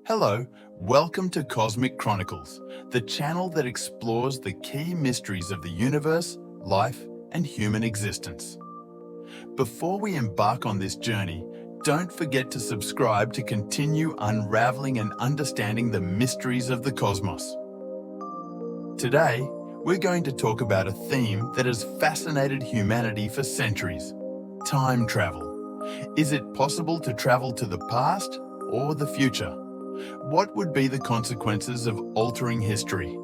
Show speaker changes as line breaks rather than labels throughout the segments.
Hello, welcome to Cosmic Chronicles, the channel that explores the key mysteries of the universe, life, and human existence. Before we embark on this journey, don't forget to subscribe to continue unraveling and understanding the mysteries of the cosmos. Today, we're going to talk about a theme that has fascinated humanity for centuries: time travel. Is it possible to travel to the past or the future? What would be the consequences of altering history?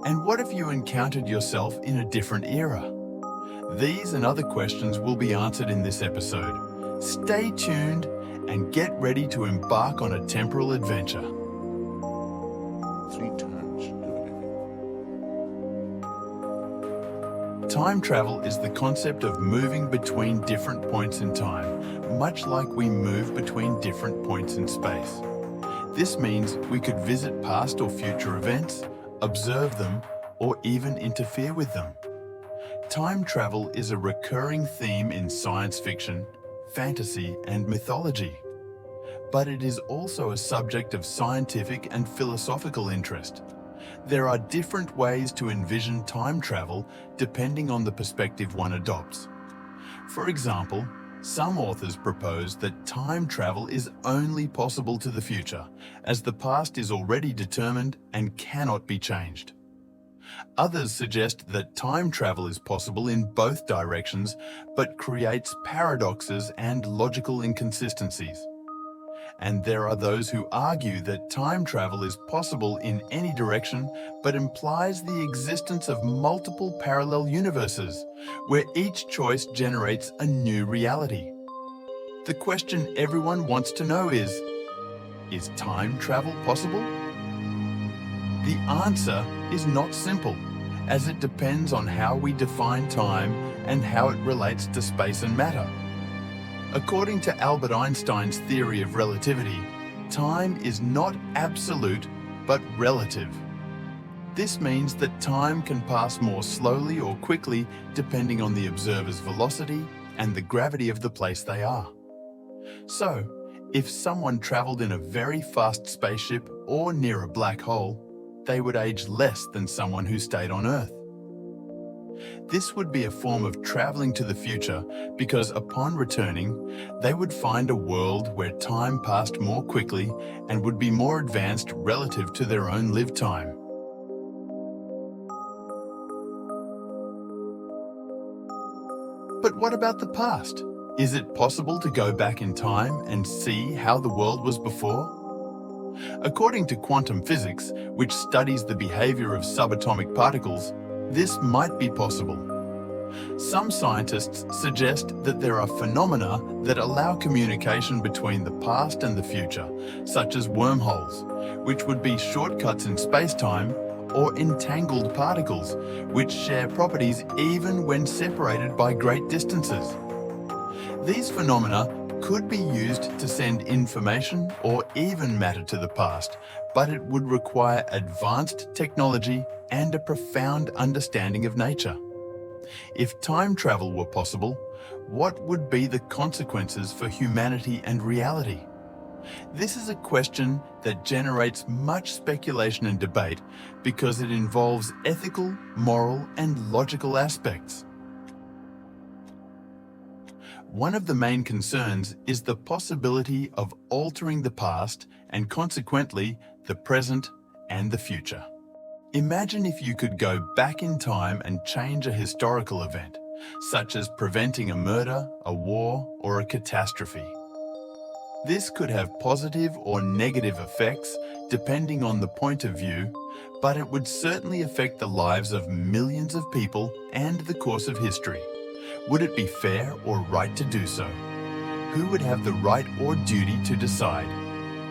And what if you encountered yourself in a different era? These and other questions will be answered in this episode. Stay tuned and get ready to embark on a temporal adventure.
3 times divided.
Time travel is the concept of moving between different points in time, much like we move between different points in space. This means we could visit past or future events, observe them, or even interfere with them. Time travel is a recurring theme in science fiction, fantasy, and mythology. But it is also a subject of scientific and philosophical interest. There are different ways to envision time travel depending on the perspective one adopts. For example, some authors propose that time travel is only possible to the future, as the past is already determined and cannot be changed. Others suggest that time travel is possible in both directions, but creates paradoxes and logical inconsistencies. And there are those who argue that time travel is possible in any direction, but implies the existence of multiple parallel universes, where each choice generates a new reality. The question everyone wants to know is time travel possible? The answer is not simple, as it depends on how we define time and how it relates to space and matter. According to Albert Einstein's theory of relativity, time is not absolute, but relative. This means that time can pass more slowly or quickly depending on the observer's velocity and the gravity of the place they are. So, if someone traveled in a very fast spaceship or near a black hole, they would age less than someone who stayed on Earth. This would be a form of traveling to the future because upon returning, they would find a world where time passed more quickly and would be more advanced relative to their own lived time. But what about the past? Is it possible to go back in time and see how the world was before? According to quantum physics, which studies the behavior of subatomic particles, this might be possible. Some scientists suggest that there are phenomena that allow communication between the past and the future, such as wormholes, which would be shortcuts in space-time, or entangled particles, which share properties even when separated by great distances. These phenomena could be used to send information or even matter to the past, but it would require advanced technology and a profound understanding of nature. If time travel were possible, what would be the consequences for humanity and reality? This is a question that generates much speculation and debate because it involves ethical, moral, and logical aspects. One of the main concerns is the possibility of altering the past and consequently the present and the future. Imagine if you could go back in time and change a historical event, such as preventing a murder, a war, or a catastrophe. This could have positive or negative effects depending on the point of view, but it would certainly affect the lives of millions of people and the course of history. Would it be fair or right to do so? Who would have the right or duty to decide?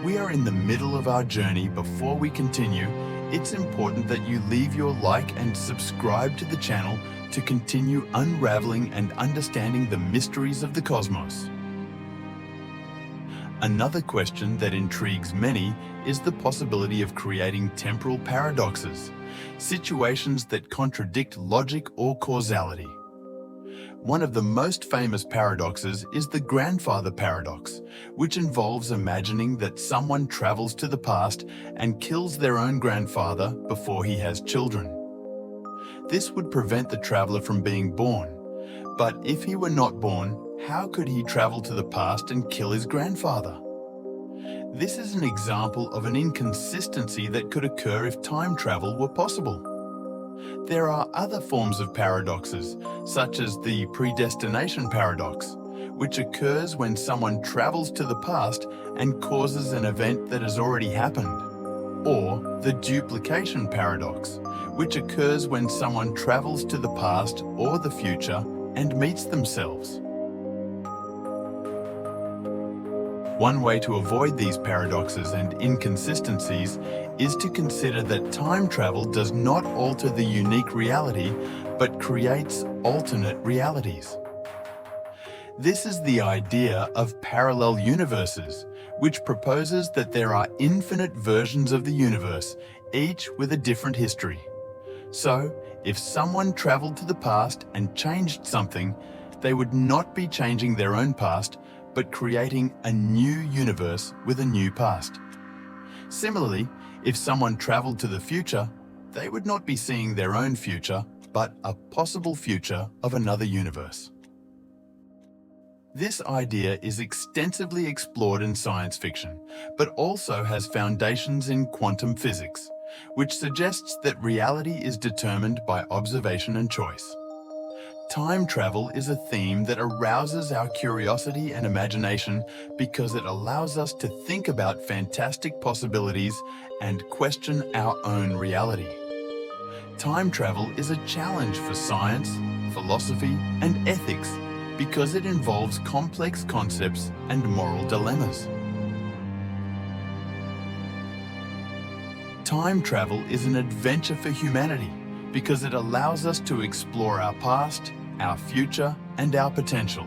We are in the middle of our journey. Before we continue, it's important that you leave your like and subscribe to the channel to continue unraveling and understanding the mysteries of the cosmos. Another question that intrigues many is the possibility of creating temporal paradoxes, situations that contradict logic or causality. One of the most famous paradoxes is the grandfather paradox, which involves imagining that someone travels to the past and kills their own grandfather before he has children. This would prevent the traveler from being born. But if he were not born, how could he travel to the past and kill his grandfather? This is an example of an inconsistency that could occur if time travel were possible. There are other forms of paradoxes, such as the predestination paradox, which occurs when someone travels to the past and causes an event that has already happened, or the duplication paradox, which occurs when someone travels to the past or the future and meets themselves. One way to avoid these paradoxes and inconsistencies is to consider that time travel does not alter the unique reality, but creates alternate realities. This is the idea of parallel universes, which proposes that there are infinite versions of the universe, each with a different history. So, if someone traveled to the past and changed something, they would not be changing their own past, but creating a new universe with a new past. Similarly, if someone traveled to the future, they would not be seeing their own future, but a possible future of another universe. This idea is extensively explored in science fiction, but also has foundations in quantum physics, which suggests that reality is determined by observation and choice. Time travel is a theme that arouses our curiosity and imagination because it allows us to think about fantastic possibilities and question our own reality. Time travel is a challenge for science, philosophy, and ethics because it involves complex concepts and moral dilemmas. Time travel is an adventure for humanity because it allows us to explore our past, our future, and our potential.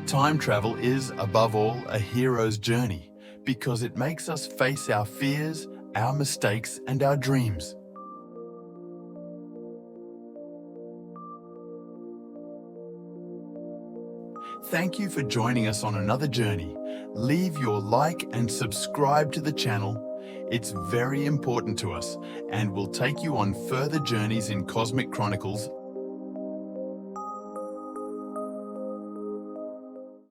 Time travel is, above all, a hero's journey because it makes us face our fears, our mistakes, and our dreams. Thank you for joining us on another journey. Leave your like and subscribe to the channel. It's very important to us and will take you on further journeys in Cosmic Chronicles